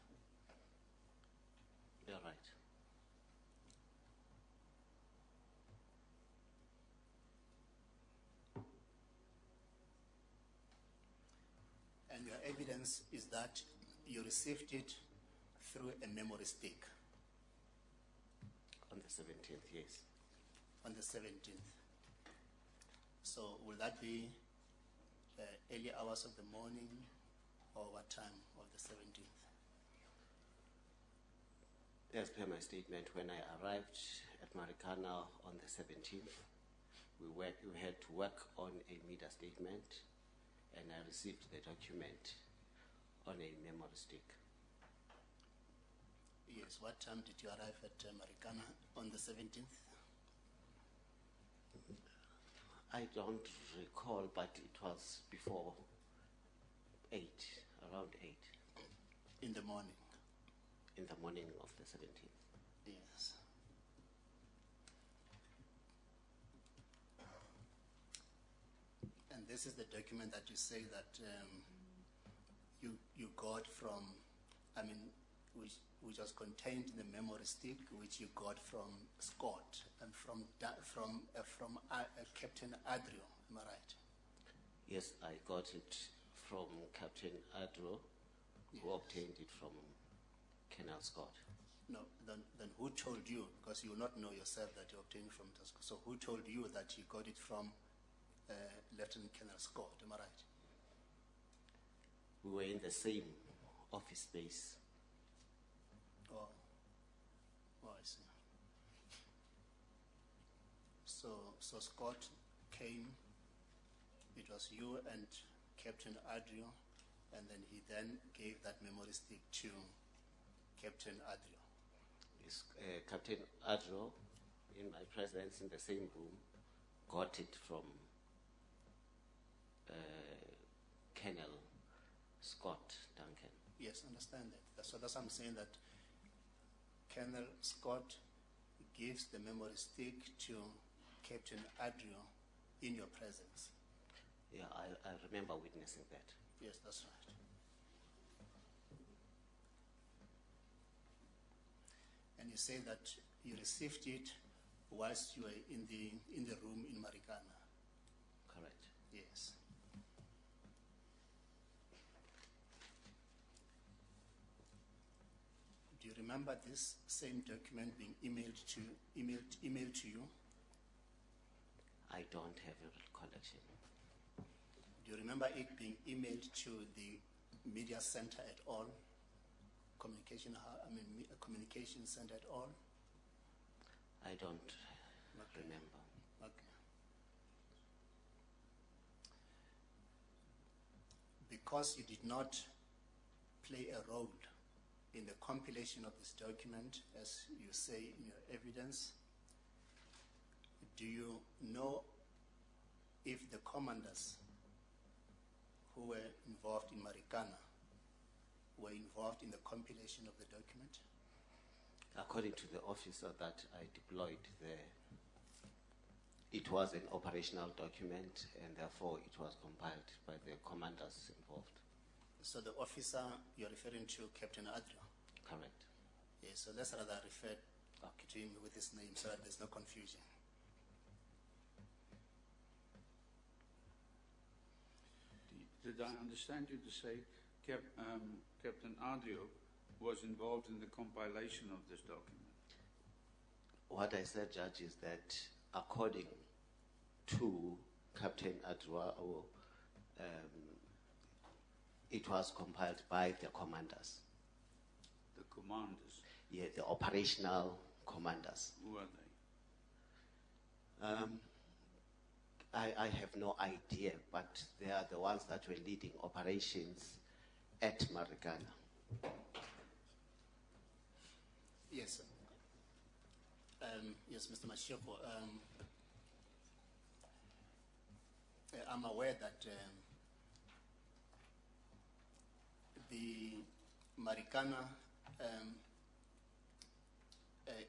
You're right. And your evidence is that you received it through a memory stick On the 17th, yes. on the 17th. So will that be early hours of the morning or what time of the 17th? As per my statement, when I arrived at Marikana on the 17th, we had to work on a media statement, and I received the document on a memory stick. Yes, what time did you arrive at Marikana on the 17th? I don't recall, but it was before 8, around 8, In the morning. in the morning of the 17th. Yes. And this is the document that you say that you got from, I mean, which was contained in the memory stick, which you got from Scott and from Captain Adrio. Am I right? Yes, I got it from Captain Adro, who obtained it from Colonel Scott. No. Then who told you? Because you will not know yourself that you obtained it from Scott. So who told you that you got it from Lieutenant Colonel Scott? Am I right? We were in the same office space. Oh, I see. So Scott came, it was you and Captain Adrio, and then he then gave that memory stick to Captain Adrio. Yes, Captain Adro, in my presence in the same room, got it from Colonel Scott Duncan. Yes, understand that. So that's why I'm saying that Colonel Scott gives the memory stick to Captain Adrio in your presence. Yeah, I remember witnessing that. Yes, that's right. And you say that you received it whilst you were in the room in Marikana. Correct. Yes. Do you remember this same document being emailed to you? I don't have a recollection. Do you remember it being emailed to the media center at all? Communication center at all? I don't remember. Okay. Because you did not play a role in the compilation of this document, as you say in your evidence, do you know if the commanders who were involved in Marikana were involved in the compilation of the document? According to the officer that I deployed there, it was an operational document, and therefore it was compiled by the commanders involved. So the officer you're referring to, Captain Adrio? Correct. Yes, so let's rather refer to him with his name so that there's no confusion. Did I understand you to say Captain Adrio was involved in the compilation of this document? What I said, Judge, is that according to Captain Adrio, it was compiled by the commanders. The commanders? Yeah, the operational commanders. Who are they? I have no idea, but they are the ones that were leading operations at Marikana. Yes, sir. Yes, Mr. Mashiko. I'm aware that the Marikana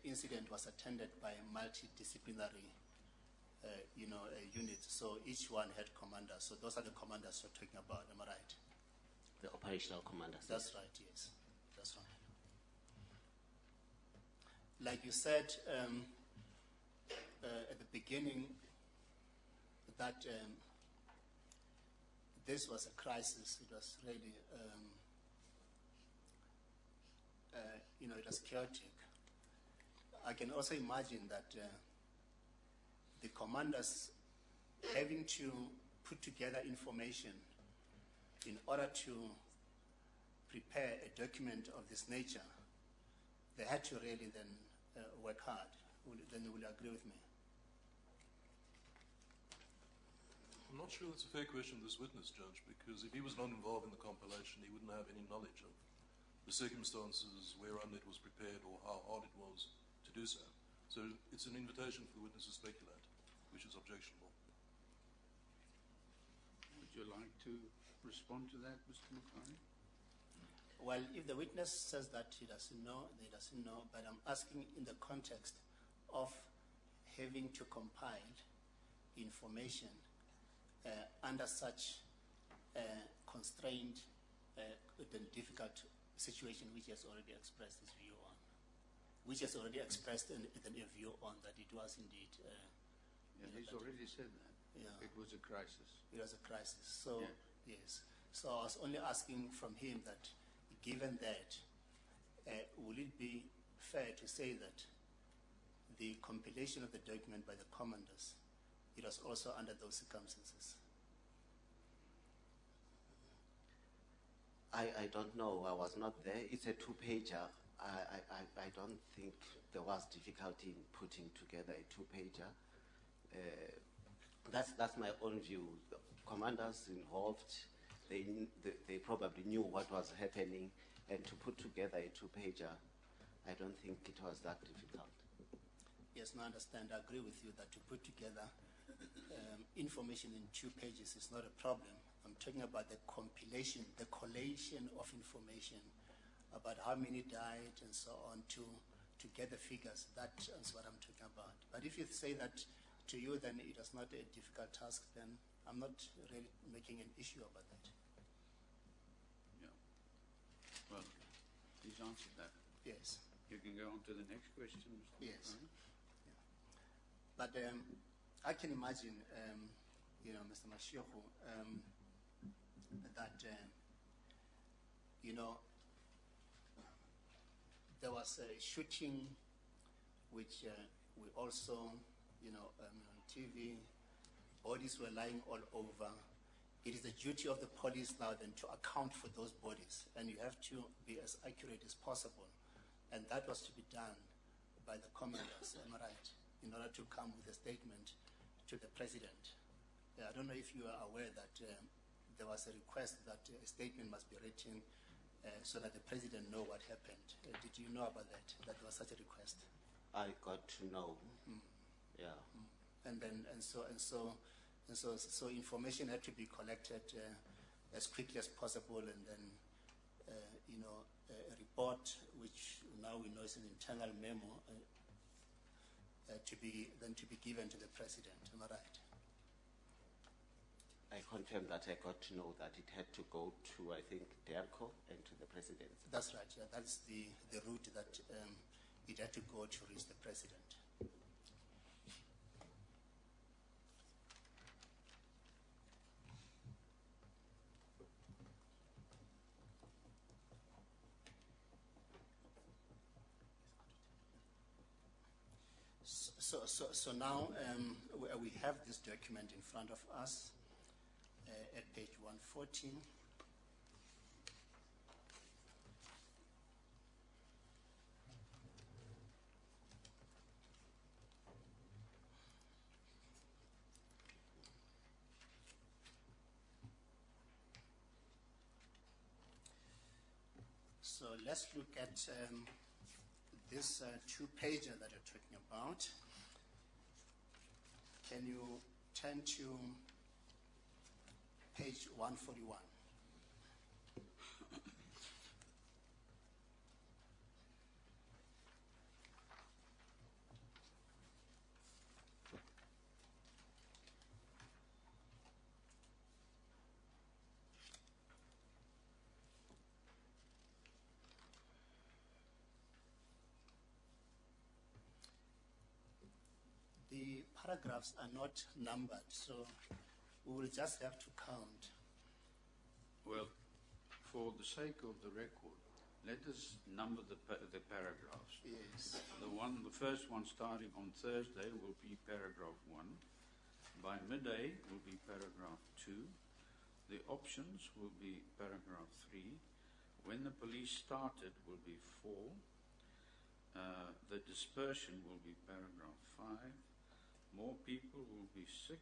incident was attended by multidisciplinary units. So each one had commanders. So those are the commanders you're talking about, am I right? The operational commanders. That's right, yes. That's right. Like you said at the beginning, that this was a crisis. It was really, it was chaotic. I can also imagine that the commanders having to put together information in order to prepare a document of this nature, they had to really then work hard. Then you will agree with me. I'm not sure that's a fair question to this witness, Judge, because if he was not involved in the compilation, he wouldn't have any knowledge of the circumstances whereon it was prepared or how hard it was to do so. So it's an invitation for the witness to speculate, which is objectionable. Would you like to respond to that, Mr. Makari? Well, if the witness says that he doesn't know, he doesn't know, but I'm asking in the context of having to compile information under such constrained and difficult situation, which has already expressed his view on, which has already expressed a view on that it was indeed. He's already said that. Yeah. It was a crisis. It was a crisis. So, Yeah. yes. So I was only asking from him that, given that, will it be fair to say that the compilation of the document by the commanders, it was also under those circumstances? I don't know. I was not there. It's a two-pager. I don't think there was difficulty in putting together a two-pager. That's my own view. The commanders involved, they probably knew what was happening, and to put together a two-pager, I don't think it was that difficult. Yes, no, I understand. I agree with you that to put together information in 2 pages is not a problem. I'm talking about the compilation, the collation of information about how many died and so on to get the figures. That is what I'm talking about. But if you say that to you, then it is not a difficult task, then I'm not really making an issue about that. Yeah. Well, he's answered that. Yes. You can go on to the next question, Mr. Yes. Makari. But I can imagine, Mr. Mashioku, that, there was a shooting which we also, on TV, bodies were lying all over. It is the duty of the police now then to account for those bodies, and you have to be as accurate as possible. And that was to be done by the commanders, am I right, in order to come with a statement to the president. I don't know if you are aware that there was a request that a statement must be written so that the president know what happened. Did you know about that? That there was such a request? I got to know. Yeah. So information had to be collected as quickly as possible, and then a report, which now we know is an internal memo, to be given to the president. Am I right? I confirm that I got to know that it had to go to, I think, DERCO and to the president. That's right. Yeah, that's the route that it had to go to reach the president. So now we have this document in front of us at page 114. So let's look at this 2-pager that you're talking about. Can you turn to page 141. The paragraphs are not numbered, so we will just have to count. Well, for the sake of the record, let us number the paragraphs. Yes. The first one starting on Thursday will be paragraph 1. By midday will be paragraph 2. The options will be paragraph 3. When the police started will be 4. The dispersion will be paragraph 5. More people will be 6.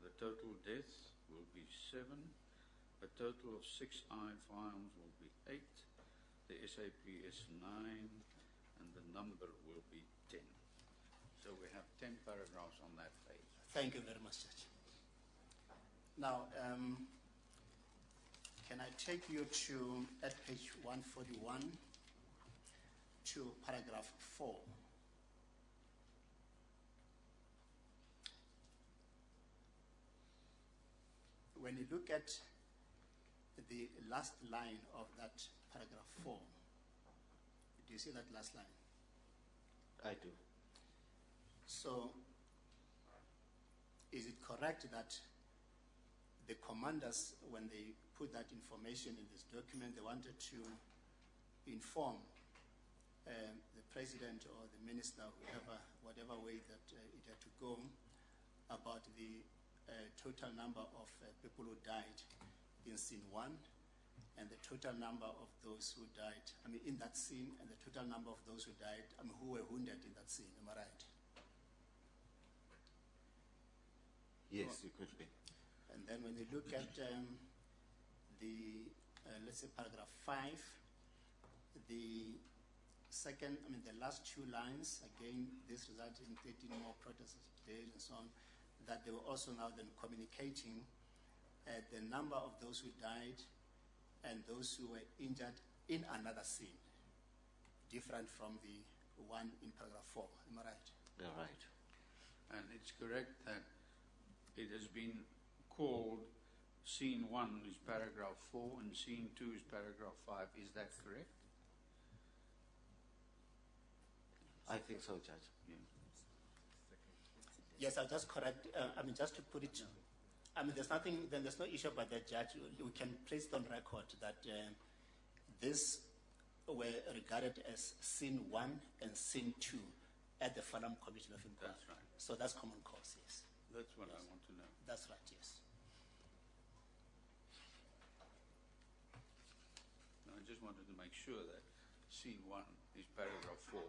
The total deaths will be 7. A total of 6 I files will be 8. The SAPS 9, and the number will be 10. So we have 10 paragraphs on that page. Thank you very much, Judge. Now, can I take you to, at page 141, to paragraph 4. When you look at the last line of that paragraph 4, do you see that last line? I do. So, is it correct that the commanders, when they put that information in this document, they wanted to inform the president or the minister, whatever way that it had to go, about the total number of people who died in scene 1 and the total number of those who died, in that scene, and the total number of those who died, who were wounded in that scene. Am I right? Yes, you could be. And then when you look at let's say paragraph 5, the second, the last 2 lines, again, this resulted in 13 more protesters dead and so on, that they were also now then communicating the number of those who died and those who were injured in another scene, different from the one in paragraph 4. Am I right? You're right. And it's correct that it has been called scene 1 is paragraph 4 and scene 2 is paragraph 5. Is that correct? I think so, Judge. Yeah. Yes, I'll just correct, just to put it, there's nothing, then there's no issue about that, Judge. We can place it on record that this were regarded as scene 1 and scene 2 at the Farnham Commission of Inquiry. That's right. So that's common cause, yes. That's what I want to know. That's right, yes. I just wanted to make sure that scene 1 is paragraph 4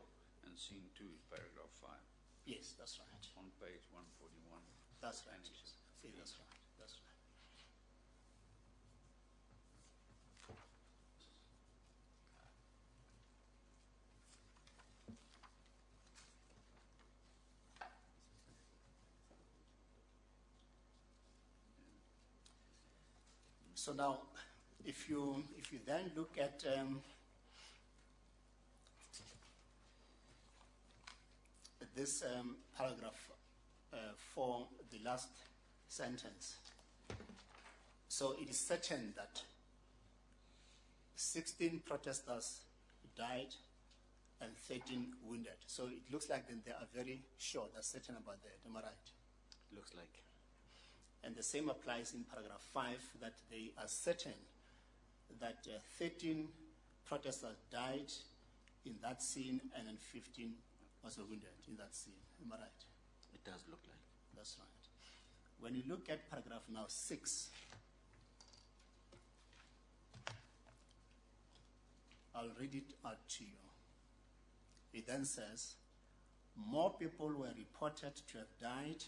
and scene 2 is paragraph 5 Yes, that's right. on page 141. That's right, Annexes. yes. Yeah, that's right, that's right. So now, if you then look at this paragraph 4, the last sentence. So it is certain that 16 protesters died and 13 wounded. So it looks like then they are very sure, they're certain about that. Am I right? Looks like. And the same applies in paragraph 5, that they are certain that 13 protesters died in that scene and then 15 was wounded in that scene. Am I right? It does look like. That's right. When you look at paragraph now 6, I'll read it out to you. It then says, more people were reported to have died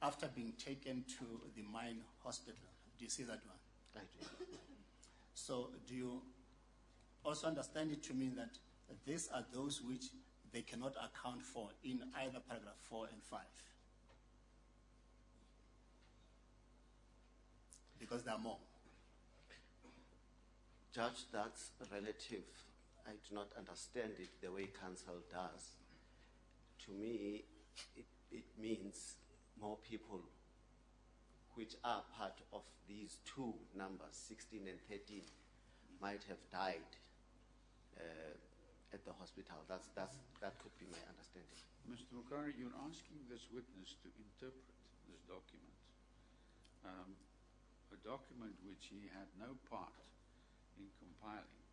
after being taken to the mine hospital. Do you see that one? I do. So do you also understand it to mean that these are those which they cannot account for in either paragraph 4 and 5? there are more. Judge, that's relative. I do not understand it the way counsel does. To me, it means more people which are part of these two numbers, 16 and 13, might have died at the hospital. That could be my understanding. Mr. Mukari, you're asking this witness to interpret this document, a document which he had no part in compiling.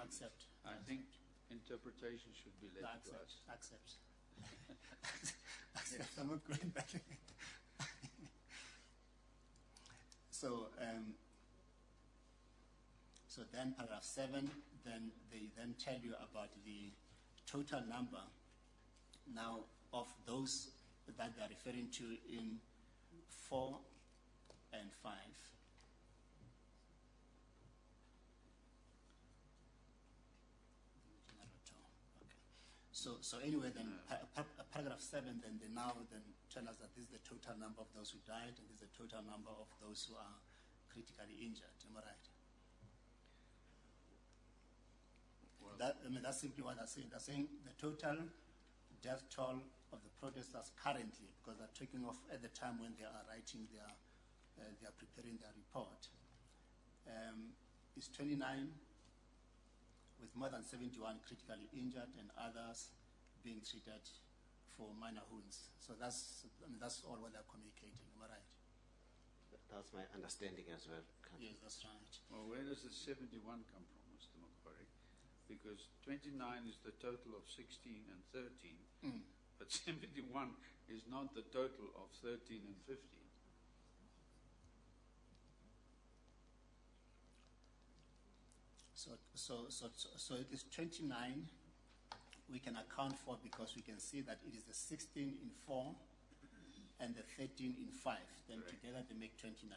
Accept. I think interpretation should be left to us. Accept. Accept. I'm not going back. So then paragraph 7, then they then tell you about the total number now of those that they are referring to in 4 and 5. So anyway, then paragraph 7, then they now then tell us that this is the total number of those who died, and this is the total number of those who are critically injured. Am I right? Well, that's simply what they're saying. They're saying the total death toll of the protesters currently, because they're taking off at the time when they are writing they are preparing their report, is 29, with more than 71 critically injured and others being treated for minor wounds. So that's all what they're communicating. Am I right? That's my understanding as well. Yes, that's right. well, where does the 71 come from, Mr. Mukari? Because 29 is the total of 16 and 13, but 71 is not the total of 13 and 15. So it is 29 we can account for, because we can see that it is the 16 in 4 and the 13 in 5. Then Correct. Together they make 29.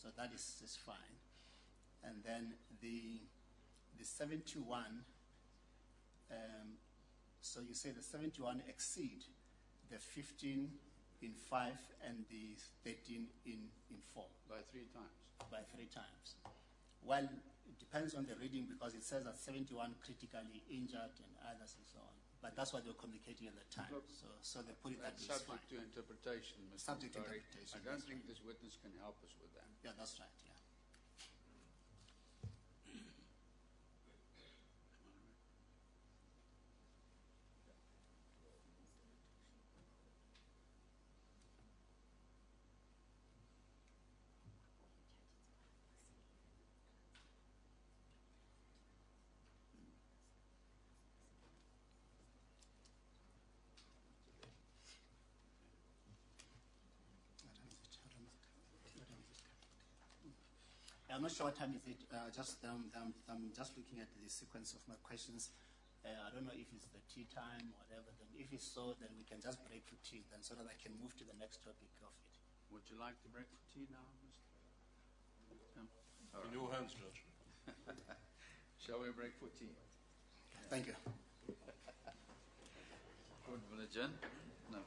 So that is fine. And then the 71, so you say the 71 exceed the 15 in 5 and the 13 in 4. By 3 times. By 3 times. Well, it depends on the reading, because it says that 71 critically injured and others and so on. But that's what they were communicating at the time. Look, so they put it that That's way. subject to interpretation, Mr. Subject to Mukari. interpretation, I don't that's think this witness can help us with that. Yeah, that's right. Yeah. I'm not sure what time is it. I'm just looking at the sequence of my questions. I don't know if it's the tea time or whatever. Then if it's so, then we can just break for tea, then so that I can move to the next topic of it. Would you like to break for tea now, Mr.? No? All In right. your hands, Judge. Shall we break for tea? Thank you. Good, will it, Jen? No.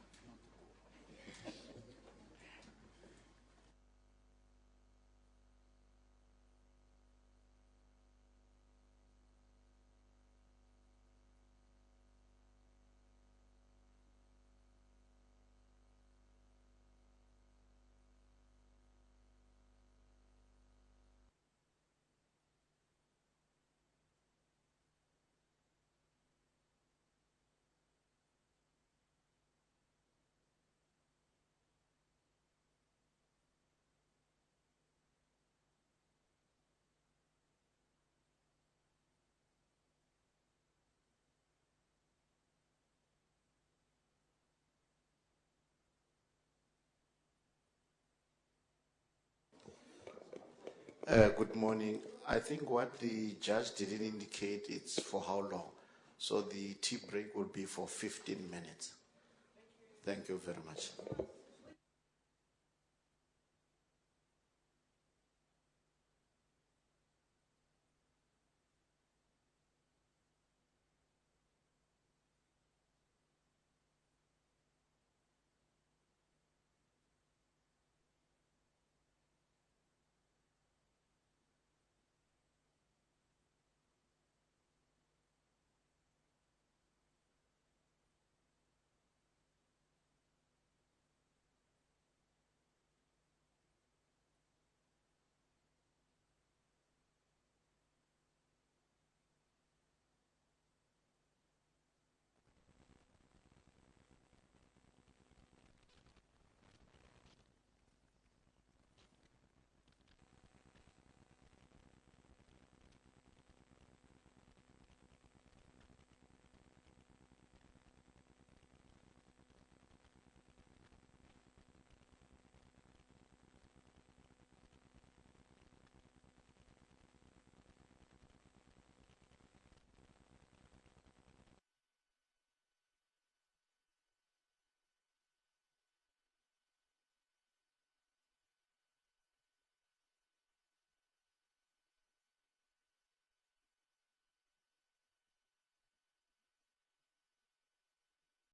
Good morning. I think what the judge didn't indicate it's for how long. So the tea break will be for 15 minutes. Thank you very much.